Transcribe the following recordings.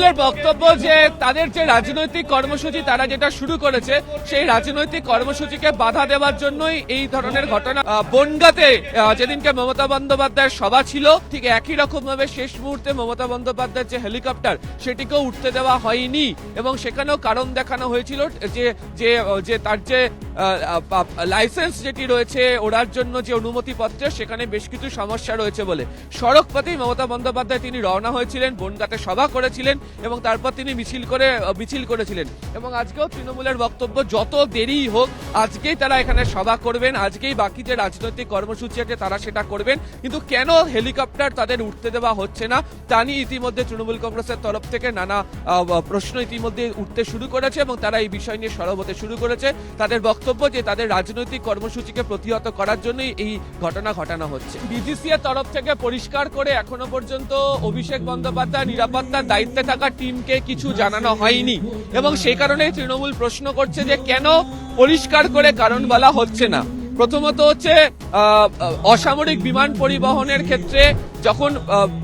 তৃণমূলের বক্তব্য যে তাদের যে রাজনৈতিক কর্মসূচি তারা যেটা শুরু করেছে সেই রাজনৈতিক কর্মসূচিকে বাধা দেওয়ার জন্যই এই ধরনের ঘটনা। বনগাঁতে যেদিনকে মমতা বন্দ্যোপাধ্যায়ের সভা ছিল ঠিক একই রকম ভাবে শেষ মুহূর্তে মমতা বন্দ্যোপাধ্যায়ের যে হেলিকপ্টার সেটিকেও উঠতে দেওয়া হয়নি এবং সেখানেও কারণ দেখানো হয়েছিল যে যে যে তার যে লাইসেন্স যেটি রয়েছে ওড়ার জন্য যে অনুমতিপত্র সেখানে বেশ কিছু সমস্যা রয়েছে বলে সড়ক পথেই মমতা বন্দ্যোপাধ্যায় তিনি রওনা হয়েছিলেন, বনগাঁতে সভা করেছিলেন এবং তারপর তিনি মিছিল করেছিলেন। এবং আজকেও তৃণমূলের বক্তব্য যত দেরি হোক আজকেই তারা এখানে সভা করবেন, আজকেই বাকি যে রাজনৈতিক কর্মসূচি আছে তারা সেটা করবেন, কিন্তু কেন হেলিকপ্টার তাদের উঠতে দেওয়া হচ্ছে না তা নিয়ে ইতিমধ্যে তৃণমূল কংগ্রেসের তরফ থেকে নানা প্রশ্ন ইতিমধ্যে উঠতে শুরু করেছে এবং তারা এই বিষয় নিয়ে সরব হতে শুরু করেছে। তাদের বক্তব্য যে তাদের রাজনৈতিক কর্মসূচিকে প্রতিহত করার জন্যই এই ঘটনা ঘটানো হচ্ছে। ডিজিসি এর তরফ থেকে পরিষ্কার করে এখনো পর্যন্ত অভিষেক বন্দ্যোপাধ্যায় নিরাপত্তার দায়িত্বে থাকা টিমকে কিছু জানানো হয়নি এবং সেই কারণে তৃণমূল প্রশ্ন করছে যে কেন পরিষ্কার করে কারণ বলা হচ্ছে না। প্রথমত হচ্ছে অসামরিক বিমান পরিবহনের ক্ষেত্রে যখন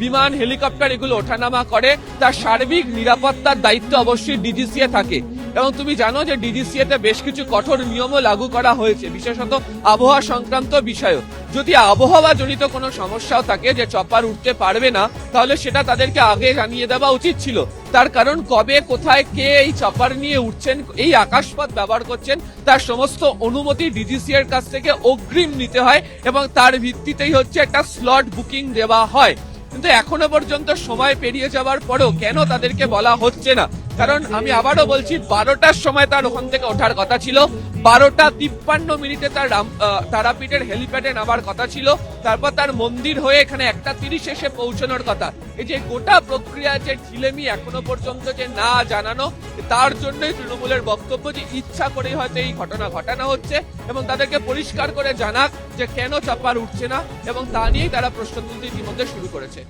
বিমান হেলিকপ্টার এগুলো ওঠানামা করে তার সার্বিক নিরাপত্তার দায়িত্ব অবশ্যই ডিজিসিএ থাকে এবং তুমি জানো যে ডিজিসিএ তে বেশ কিছু কঠোর নিয়মও লাগু করা হয়েছে, বিশেষত আবহাওয়া সংক্রান্ত বিষয়ও। যদি আবহাওয়া জনিত কোনো সমস্যাও থাকে যে চপার উঠতে পারবে না তাহলে সেটা তাদেরকে আগে জানিয়ে দেওয়া উচিত ছিল। তার কারণ কবে কোথায় কে এই চপার নিয়ে উঠছেন, এই আকাশপথ ব্যবহার করছেন তার সমস্ত অনুমতি ডিজিসি এর কাছ থেকে অগ্রিম নিতে হয় এবং তার ভিত্তিতেই হচ্ছে একটা স্লট বুকিং দেওয়া হয়। কিন্তু এখনো পর্যন্ত সময় পেরিয়ে যাওয়ার পরেও কেন তাদেরকে বলা হচ্ছে না? কারণ আমি আবারও বলছি 12টার সময় তার ওখান থেকে ওঠার কথা ছিল, 12:53 তার তারাপীঠের হেলিপ্যাডে নামার কথা ছিল, তারপর তার মন্দির হয়ে এখানে 1:30 এসে পৌঁছানোর কথা। এই যে গোটা প্রক্রিয়া যে ঢিলেমি এখনো পর্যন্ত যে না জানানো, তার জন্যই তৃণমূলের বক্তব্য যে ইচ্ছা করেই হয়তো এই ঘটনা ঘটানো হচ্ছে এবং তাদেরকে পরিষ্কার করে জানাক যে কেন চাপার উঠছে না এবং তা নিয়েই তারা প্রশ্ন তুলতে ইতিমধ্যে শুরু করেছে।